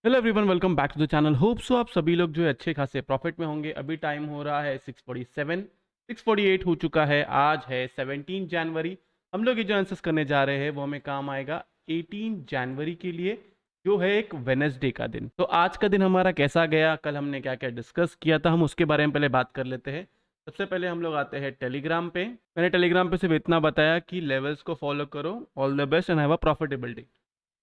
Hello everyone, welcome back to the channel. Hope so आप सभी लोग जो है अच्छे खासे प्रॉफिट में होंगे। अभी टाइम हो रहा है 6:47, 6:48 हो चुका है। आज है 17 जनवरी। हम लोग ये जो आंसर्स करने जा रहे हैं वो हमें काम आएगा 18 जनवरी के लिए, जो है एक वेनसडे का दिन। तो आज का दिन हमारा कैसा गया, कल हमने क्या क्या डिस्कस किया था, हम उसके बारे में पहले बात कर लेते हैं। सबसे पहले हम लोग आते हैं टेलीग्राम पे। मैंने टेलीग्राम पे सिर्फ इतना बताया कि लेवल्स को फॉलो करो, all the best and have a profitable day.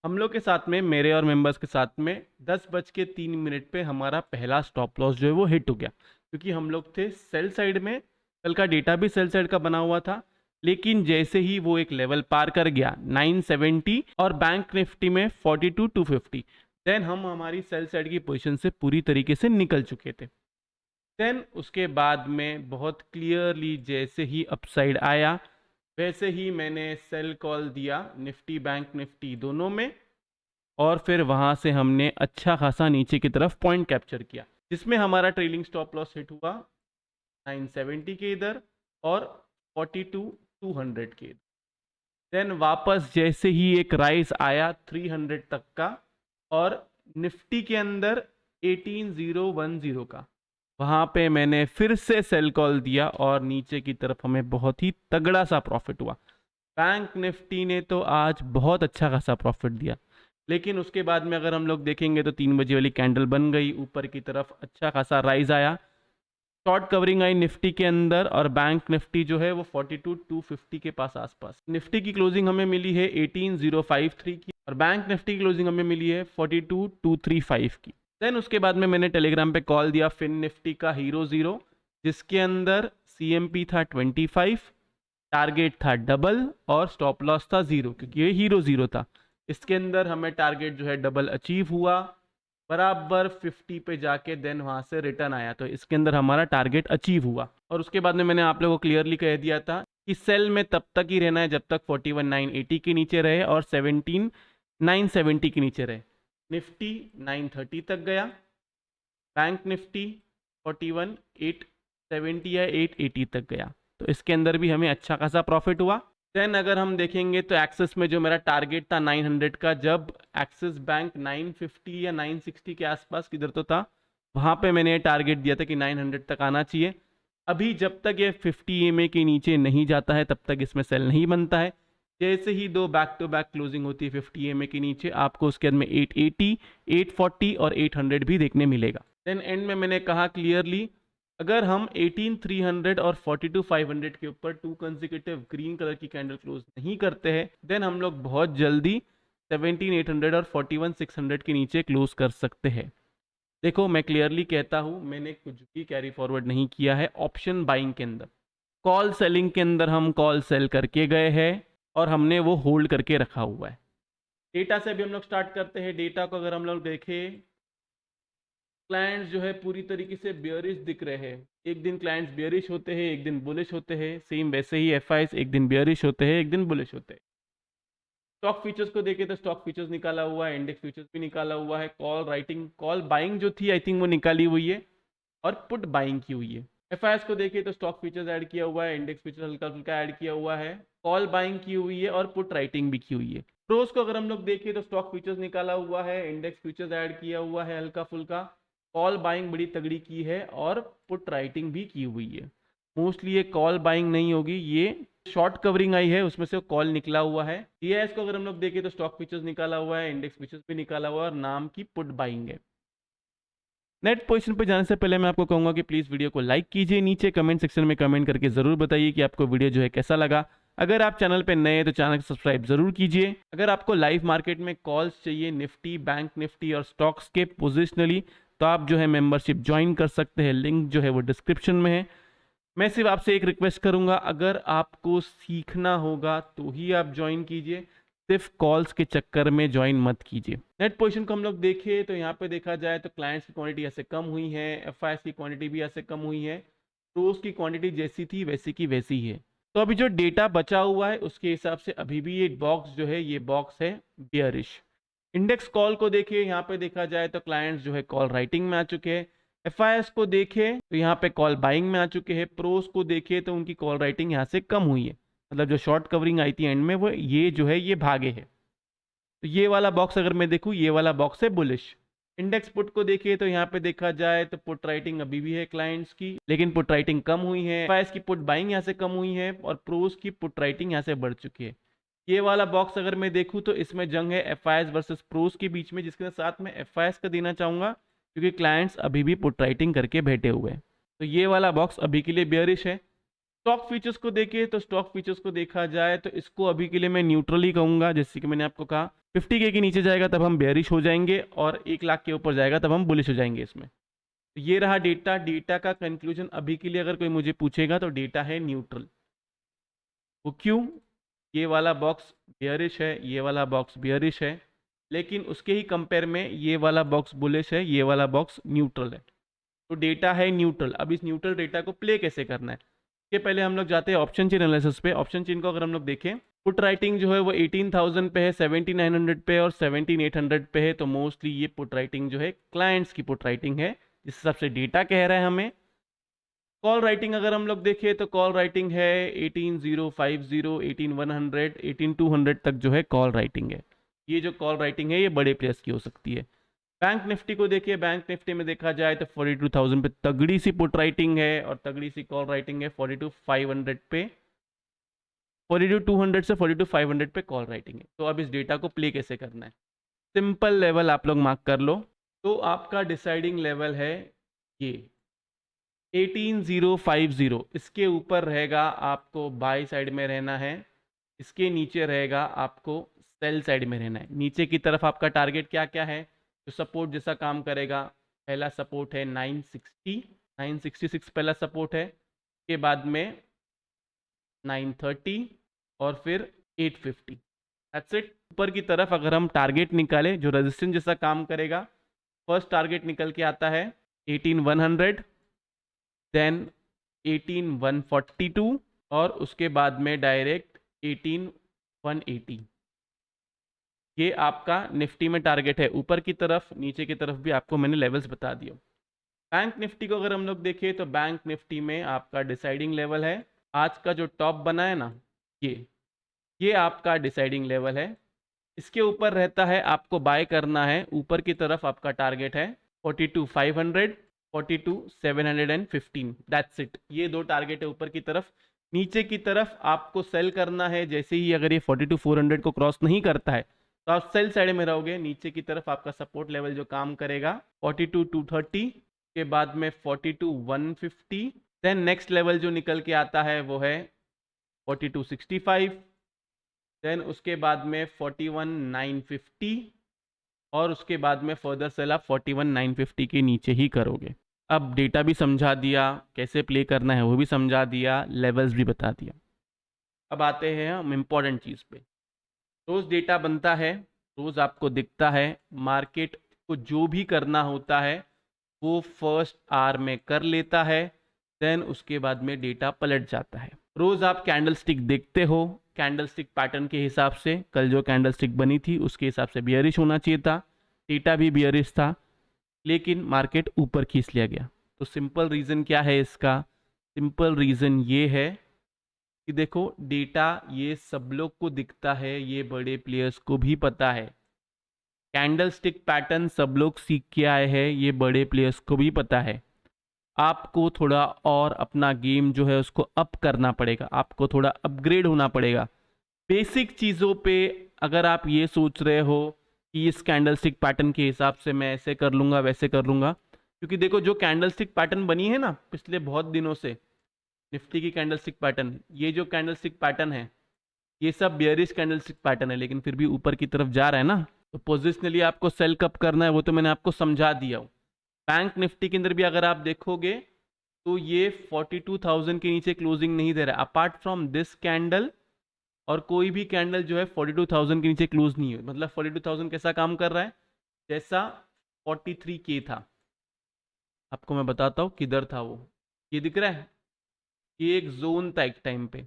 हम लोग के साथ में, मेरे और मेंबर्स के साथ में 10:03 पे हमारा पहला स्टॉप लॉस जो है वो हिट हो गया, क्योंकि हम लोग थे सेल साइड में। कल का डेटा भी सेल साइड का बना हुआ था, लेकिन जैसे ही वो एक लेवल पार कर गया 970 और बैंक निफ्टी में 42,250, देन हम हमारी सेल साइड की पोजीशन से पूरी तरीके से निकल चुके थे। देन उसके बाद में बहुत क्लियरली जैसे ही अपसाइड आया, वैसे ही मैंने सेल कॉल दिया निफ्टी बैंक निफ्टी दोनों में, और फिर वहां से हमने अच्छा खासा नीचे की तरफ पॉइंट कैप्चर किया, जिसमें हमारा ट्रेलिंग स्टॉप लॉस हिट हुआ 970 के इधर और 42,200 के इधर। देन वापस जैसे ही एक राइज आया 300 तक का, और निफ्टी के अंदर 18,010 का, वहां पे मैंने फिर से सेल कॉल दिया और नीचे की तरफ हमें बहुत ही तगड़ा सा प्रॉफिट हुआ। बैंक निफ्टी ने तो आज बहुत अच्छा खासा प्रॉफिट दिया, लेकिन उसके बाद में अगर हम लोग देखेंगे तो 3 बजे वाली कैंडल बन गई, ऊपर की तरफ अच्छा खासा राइज आया, शॉर्ट कवरिंग आई निफ्टी के अंदर, और बैंक निफ्टी जो है वो 42,250 के पास आसपास। निफ्टी की क्लोजिंग हमें मिली है 18,053 की, और बैंक निफ्टी की क्लोजिंग हमें मिली है 42,235 की। देन उसके बाद में मैंने टेलीग्राम पे कॉल दिया फिन निफ्टी का हीरो जीरो, जिसके अंदर सीएमपी था 25, टारगेट था डबल और स्टॉप लॉस था 0, क्योंकि ये हीरो जीरो था। इसके अंदर हमें टारगेट जो है डबल अचीव हुआ, बराबर 50 पे जाके देन वहां से रिटर्न आया, तो इसके अंदर हमारा टारगेट अचीव हुआ। और उसके बाद में मैंने आप लोगों को क्लियरली कह दिया था कि सेल में तब तक ही रहना है जब तक 41,980 के नीचे रहे और 17,970 के नीचे रहे। निफ्टी 930 तक गया, बैंक निफ्टी 41,870 या 880 तक गया, तो इसके अंदर भी हमें अच्छा खासा प्रॉफिट हुआ। देन अगर हम देखेंगे तो एक्सिस में जो मेरा टारगेट था 900 का, जब एक्सिस बैंक 950 या 960 के आसपास किधर तो था, वहां पे मैंने टारगेट दिया था कि 900 तक आना चाहिए। अभी जब तक ये 50 EMA के नीचे नहीं जाता है तब तक इसमें सेल नहीं बनता है। जैसे ही दो बैक टू बैक क्लोजिंग होती है 50 EMA के नीचे, आपको उसके अंदर में 880, 840 और 800 भी देखने मिलेगा। देन एंड में मैंने कहा क्लियरली, अगर हम 18,300 और 42,500 के ऊपर टू कंसेक्यूटिव ग्रीन कलर की कैंडल क्लोज नहीं करते हैं, देन हम लोग बहुत जल्दी 17,800 और 41,600 के नीचे क्लोज कर सकते हैं। देखो, मैं क्लियरली कहता हूं, मैंने कुछ भी कैरी फॉरवर्ड नहीं किया है ऑप्शन बाइंग के अंदर। कॉल सेलिंग के अंदर हम कॉल सेल करके गए हैं और हमने वो होल्ड करके रखा हुआ है। डेटा से भी हम लोग स्टार्ट करते हैं। डेटा को अगर हम लोग देखें, क्लाइंट्स जो है पूरी तरीके से बियरिश दिख रहे हैं। एक दिन क्लाइंट्स बियरिश होते हैं, एक दिन बुलिश होते हैं। सेम वैसे ही एफआईस एक दिन बियरिश होते हैं, एक दिन बुलिश होते हैं। स्टॉक फीचर्स को देखें तो स्टॉक फीचर्स निकाला हुआ है, इंडेक्स फीचर्स भी निकाला हुआ है। कॉल राइटिंग, कॉल बाइंग जो थी आई थिंक वो निकाली हुई है, और पुट बाइंग की हुई है। एफआईएस को देखें तो स्टॉक फीचर्स ऐड किया हुआ है, इंडेक्स फीचर्स हल्का फुल्का ऐड किया हुआ है, कॉल बाइंग की हुई है और पुट राइटिंग भी की हुई है। प्रोस को अगर हम लोग देखें तो स्टॉक फीचर्स निकाला हुआ है, इंडेक्स फीचर्स ऐड किया हुआ है हल्का फुल्का, कॉल बाइंग बड़ी तगड़ी की है और पुट राइटिंग भी की हुई है। मोस्टली ये कॉल बाइंग नहीं होगी, ये शॉर्ट कवरिंग आई है उसमें से कॉल निकला हुआ है। टीआईएस को अगर हम लोग देखें तो स्टॉक फीचर्स निकाला हुआ है, इंडेक्स फीचर्स भी निकाला हुआ है और नाम की पुट बाइंग है। नेट पोजीशन पे जाने से पहले मैं आपको कहूंगा कि प्लीज़ वीडियो को लाइक कीजिए, नीचे कमेंट सेक्शन में कमेंट करके ज़रूर बताइए कि आपको वीडियो जो है कैसा लगा। अगर आप चैनल पे नए हैं तो चैनल को सब्सक्राइब जरूर कीजिए। अगर आपको लाइव मार्केट में कॉल्स चाहिए निफ्टी बैंक निफ्टी और स्टॉक्स के पोजिशनली, तो आप जो है मेंबरशिप ज्वाइन कर सकते हैं, लिंक जो है वो डिस्क्रिप्शन में है। मैं सिर्फ आपसे एक रिक्वेस्ट करूंगा, अगर आपको सीखना होगा तो ही आप ज्वाइन कीजिए, सिर्फ कॉल्स के चक्कर में ज्वाइन मत कीजिए। नेट पोजीशन को हम लोग देखें तो यहाँ पे देखा जाए तो क्लाइंट्स की क्वांटिटी ऐसे कम हुई है, एफआईएस की क्वांटिटी भी ऐसे कम हुई है, तो उसकी क्वांटिटी जैसी थी वैसी की वैसी ही है। तो अभी जो डेटा बचा हुआ है उसके हिसाब से अभी भी ये बॉक्स जो है, ये बॉक्स है बियरिश। इंडेक्स कॉल को देखिए, यहाँ पे देखा जाए तो क्लाइंट्स जो है कॉल राइटिंग में आ चुके हैं। एफआईएस को देखें तो यहाँ पे कॉल बाइंग में आ चुके हैं। प्रोस को देखें तो उनकी कॉल राइटिंग यहाँ से कम हुई है, मतलब जो शॉर्ट कवरिंग आई थी एंड में, वो ये जो है ये भागे है। तो ये वाला बॉक्स अगर मैं देखूँ, ये वाला बॉक्स है बुलिश। इंडेक्स पुट को देखिए तो यहाँ पे देखा जाए तो पुट राइटिंग अभी भी है क्लाइंट्स की, लेकिन पुट राइटिंग कम हुई है। एफआईएस की पुट बाइंग यहाँ से कम हुई है और प्रोस की पुट राइटिंग यहाँ से बढ़ चुकी है। ये वाला बॉक्स अगर मैं देखूँ तो इसमें जंग है एफआईएस वर्सेस प्रोस के बीच में, जिसके साथ में एफआईएस का देना चाहूंगा क्योंकि क्लाइंट्स अभी भी पुट राइटिंग करके बैठे हुए हैं। तो ये वाला बॉक्स अभी के लिए बेयरिश है। स्टॉक फीचर्स को देखिए तो स्टॉक फीचर्स को देखा जाए तो इसको अभी के लिए मैं न्यूट्रल ही कहूंगा। जैसे कि मैंने आपको कहा 50K के नीचे जाएगा तब हम बेयरिश हो जाएंगे और 1 लाख के ऊपर जाएगा तब हम बुलिश हो जाएंगे इसमें। तो ये रहा डेटा। डेटा का कंक्लूजन अभी के लिए अगर कोई मुझे पूछेगा तो डेटा है न्यूट्रल। वो क्यों? ये वाला बॉक्स बेयरिश है, ये वाला बॉक्स बेयरिश है, लेकिन उसके ही कंपेयर में ये वाला बॉक्स बुलिश है, ये वाला बॉक्स न्यूट्रल है। तो डेटा है न्यूट्रल। अब इस न्यूट्रल डेटा को प्ले कैसे करना है, इसके पहले हम लोग जाते हैं ऑप्शन चेन एनालिसिस पे। ऑप्शन चेन को अगर हम लोग देखें, पुट राइटिंग जो है वो 18,000 पे है, 17,900 पे और 17,800 पे है। तो मोस्टली ये पुट राइटिंग जो है क्लाइंट्स की पुट राइटिंग है, जिस हिसाब से डेटा कह रहा है हमें। कॉल राइटिंग अगर हम लोग देखें तो कॉल राइटिंग है 18,050, 18,100, 18,200 तक जो है कॉल राइटिंग है। ये जो कॉल राइटिंग है ये बड़े प्लेयर्स की हो सकती है। बैंक निफ्टी को देखिए, बैंक निफ्टी में देखा जाए तो 42,000 पे तगड़ी सी पुट राइटिंग है और तगड़ी सी कॉल राइटिंग है 42,500 पे। 42,200 से 42,500 पे कॉल राइटिंग है। तो अब इस डेटा को प्ले कैसे करना है, सिंपल लेवल आप लोग मार्क कर लो। तो आपका डिसाइडिंग लेवल है ये 18,050। इसके ऊपर रहेगा आपको बाय साइड में रहना है, इसके नीचे रहेगा आपको सेल साइड में रहना है। नीचे की तरफ आपका टारगेट क्या क्या है जो सपोर्ट जैसा काम करेगा? पहला सपोर्ट है 960, 966 पहला सपोर्ट है, के बाद में 930 और फिर 850। That's it. ऊपर की तरफ अगर हम टारगेट निकाले जो रेजिस्टेंस जैसा काम करेगा, फर्स्ट टारगेट निकल के आता है 18,100, देन 18,142 और उसके बाद में डायरेक्ट 18,180। ये आपका निफ्टी में टारगेट है ऊपर की तरफ। नीचे की तरफ भी आपको मैंने लेवल्स बता दिए। बैंक निफ्टी को अगर हम लोग देखें तो बैंक निफ्टी में आपका डिसाइडिंग लेवल है, आज का जो टॉप बना है ना, ये आपका डिसाइडिंग लेवल है। इसके ऊपर रहता है आपको बाय करना है। ऊपर की तरफ आपका टारगेट है 42,500, 42,715। That's it. ये दो टारगेट है ऊपर की तरफ। नीचे की तरफ आपको सेल करना है। जैसे ही अगर ये 42,400 को क्रॉस नहीं करता है तो आप सेल साइड में रहोगे। नीचे की तरफ आपका सपोर्ट लेवल जो काम करेगा 42,230, के बाद में 42,150, देन नेक्स्ट लेवल जो निकल के आता है वो है 42,65, देन उसके बाद में 41,950 और उसके बाद में फर्दर सेल आप 41,950 के नीचे ही करोगे। अब डेटा भी समझा दिया, कैसे प्ले करना है वो भी समझा दिया, लेवल्स भी बता दिया। अब आते हैं हम इम्पोर्टेंट चीज़ पे। रोज़ डेटा बनता है, रोज़ आपको दिखता है। मार्केट को जो भी करना होता है वो फर्स्ट आवर में कर लेता है, देन उसके बाद में डेटा पलट जाता है। रोज़ आप कैंडलस्टिक देखते हो, कैंडलस्टिक पैटर्न के हिसाब से कल जो कैंडलस्टिक बनी थी उसके हिसाब से बियरिश होना चाहिए था, डेटा भी बियरिश था, लेकिन मार्केट ऊपर खींच लिया गया। तो सिंपल रीज़न क्या है इसका? सिंपल रीज़न ये है कि देखो डेटा ये सब लोग को दिखता है, ये बड़े प्लेयर्स को भी पता है। कैंडलस्टिक पैटर्न सब लोग सीख के आए हैं, ये बड़े प्लेयर्स को भी पता है। आपको थोड़ा और अपना गेम जो है उसको अप करना पड़ेगा, आपको थोड़ा अपग्रेड होना पड़ेगा बेसिक चीज़ों पे। अगर आप ये सोच रहे हो कि इस कैंडलस्टिक पैटर्न के हिसाब से मैं ऐसे कर लूँगा वैसे कर लूँगा, क्योंकि देखो जो कैंडलस्टिक पैटर्न बनी है ना पिछले बहुत दिनों से, निफ्टी की कैंडलस्टिक पैटर्न, ये जो कैंडलस्टिक पैटर्न है ये सब बियरिश कैंडलस्टिक पैटर्न है, लेकिन फिर भी ऊपर की तरफ जा रहा है ना। तो पोजिशनली आपको सेल कब करना है वो तो मैंने आपको समझा दिया। बैंक निफ्टी के अंदर भी अगर आप देखोगे तो ये 42,000 के नीचे क्लोजिंग नहीं दे रहा है अपार्ट फ्रॉम दिस कैंडल, और कोई भी कैंडल जो है 42,000 के नीचे क्लोज नहीं है। मतलब 42,000 कैसा काम कर रहा है? जैसा 43K था। आपको मैं बताता हूँ किधर था वो, ये दिख रहा है, ये एक जोन था एक टाइम पे।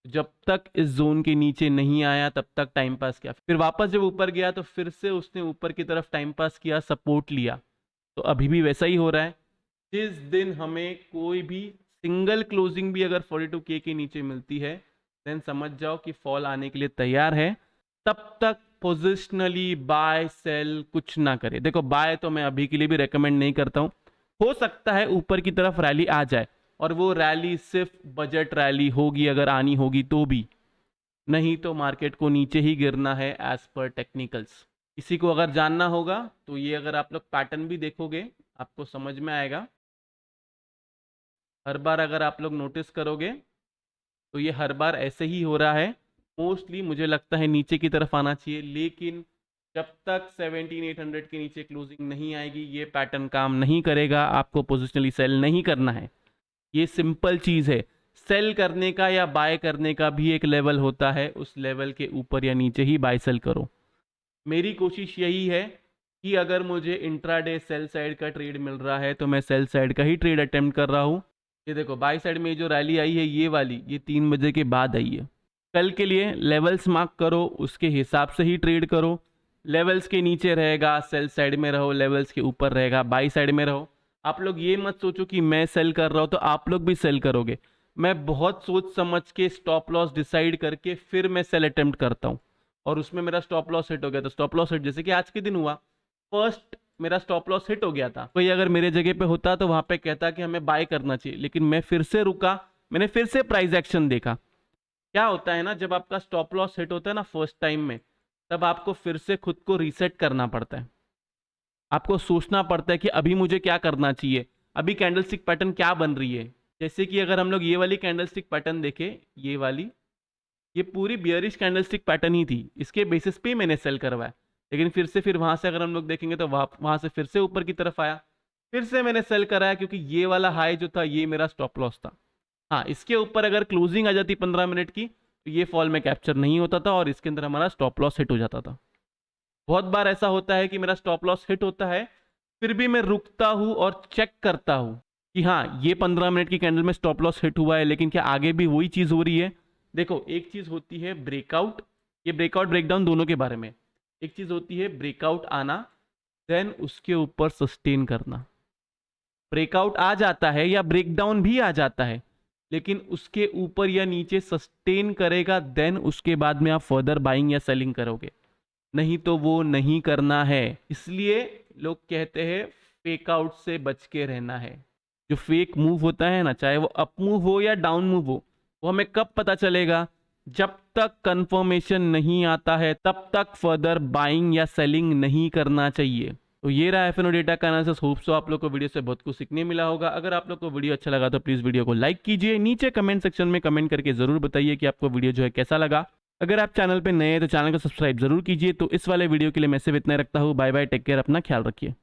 जब तक इस जोन के नीचे नहीं आया तब तक टाइम पास किया, फिर वापस जब ऊपर गया तो फिर से उसने ऊपर की तरफ टाइम पास किया, सपोर्ट लिया। तो अभी भी वैसा ही हो रहा है। जिस दिन हमें कोई भी सिंगल क्लोजिंग भी अगर 42K के नीचे मिलती है देन समझ जाओ कि फॉल आने के लिए तैयार है। तब तक पोजिशनली बाय सेल कुछ ना करे। देखो बाय तो मैं अभी के लिए भी रेकमेंड नहीं करता हूँ। हो सकता है ऊपर की तरफ रैली आ जाए और वो रैली सिर्फ बजट रैली होगी, अगर आनी होगी तो भी, नहीं तो मार्केट को नीचे ही गिरना है एज पर टेक्निकल्स। इसी को अगर जानना होगा तो ये अगर आप लोग पैटर्न भी देखोगे आपको समझ में आएगा। हर बार अगर आप लोग नोटिस करोगे तो ये हर बार ऐसे ही हो रहा है। मोस्टली मुझे लगता है नीचे की तरफ आना चाहिए, लेकिन जब तक 17,800 के नीचे क्लोजिंग नहीं आएगी ये पैटर्न काम नहीं करेगा। आपको पोजिशनली सेल नहीं करना है, ये सिंपल चीज़ है। सेल करने का या बाय करने का भी एक लेवल होता है, उस लेवल के ऊपर या नीचे ही बाय सेल करो। मेरी कोशिश यही है कि अगर मुझे इंट्राडे सेल साइड का ट्रेड मिल रहा है तो मैं सेल साइड का ही ट्रेड अटेम्प्ट कर रहा हूँ। ये देखो बाय साइड में जो रैली आई है ये वाली, ये 3 बजे के बाद आई है। कल के लिए लेवल्स मार्क करो, उसके हिसाब से ही ट्रेड करो। लेवल्स के नीचे रहेगा सेल साइड में रहो, लेवल्स के ऊपर रहेगा बाई साइड में रहो। आप लोग ये मत सोचो कि मैं सेल कर रहा हूँ तो आप लोग भी सेल करोगे। मैं बहुत सोच समझ के स्टॉप लॉस डिसाइड करके फिर मैं सेल अटेम्प्ट करता हूँ, और उसमें मेरा स्टॉप लॉस हिट हो गया। तो स्टॉप लॉस हिट जैसे कि आज के दिन हुआ, फर्स्ट मेरा स्टॉप लॉस हिट हो गया था। कोई अगर मेरे जगह पे होता तो वहां पे कहता कि हमें बाय करना चाहिए, लेकिन मैं फिर से रुका, मैंने फिर से प्राइस एक्शन देखा। क्या होता है ना, जब आपका स्टॉप लॉस हिट होता है ना फर्स्ट टाइम में, तब आपको फिर से खुद को रीसेट करना पड़ता है। आपको सोचना पड़ता है कि अभी मुझे क्या करना चाहिए, अभी कैंडलस्टिक पैटर्न क्या बन रही है। जैसे कि अगर हम लोग ये वाली कैंडलस्टिक पैटर्न देखें, ये वाली, ये पूरी बियरिश कैंडलस्टिक पैटर्न ही थी, इसके बेसिस पे मैंने सेल करवाया। लेकिन फिर वहां से अगर हम लोग देखेंगे तो वहां से फिर से ऊपर की तरफ आया, फिर से मैंने सेल कराया, क्योंकि ये वाला हाई जो था ये मेरा स्टॉप लॉस था। हाँ, इसके ऊपर अगर क्लोजिंग आ जाती 15 मिनट की तो ये फॉल में कैप्चर नहीं होता था और इसके अंदर हमारा स्टॉप लॉस हिट हो जाता था। बहुत बार ऐसा होता है कि मेरा स्टॉप लॉस हिट होता है, फिर भी मैं रुकता हूं और चेक करता हूं कि हाँ ये 15 मिनट की कैंडल में स्टॉप लॉस हिट हुआ है, लेकिन क्या आगे भी वही चीज़ हो रही है। देखो एक चीज़ होती है ब्रेकआउट, ये ब्रेकआउट ब्रेकडाउन दोनों के बारे में। एक चीज़ होती है ब्रेकआउट आना, देन उसके ऊपर सस्टेन करना। ब्रेकआउट आ जाता है या ब्रेकडाउन भी आ जाता है, लेकिन उसके ऊपर या नीचे सस्टेन करेगा, देन उसके बाद में आप फर्दर बाइंग या सेलिंग करोगे, नहीं तो वो नहीं करना है। इसलिए लोग कहते हैं फेक आउट से बच के रहना है। जो फेक मूव होता है ना, चाहे वो अप मूव हो या डाउन मूव हो, वो हमें कब पता चलेगा, जब तक कंफर्मेशन नहीं आता है तब तक फर्दर बाइंग या सेलिंग नहीं करना चाहिए। तो ये रहा एफएनओ डेटा का एनालिसिस। होप सो आप लोग को वीडियो से बहुत कुछ सीखने मिला होगा। अगर आप लोग को वीडियो अच्छा लगा तो प्लीज़ वीडियो को लाइक कीजिए, नीचे कमेंट सेक्शन में कमेंट करके ज़रूर बताइए कि आपको वीडियो जो है कैसा लगा। अगर आप चैनल पे नए हैं तो चैनल को सब्सक्राइब जरूर कीजिए। तो इस वाले वीडियो के लिए मैं सिर्फ इतना रखता हूँ। बाय बाय, टेक केयर, अपना ख्याल रखिए।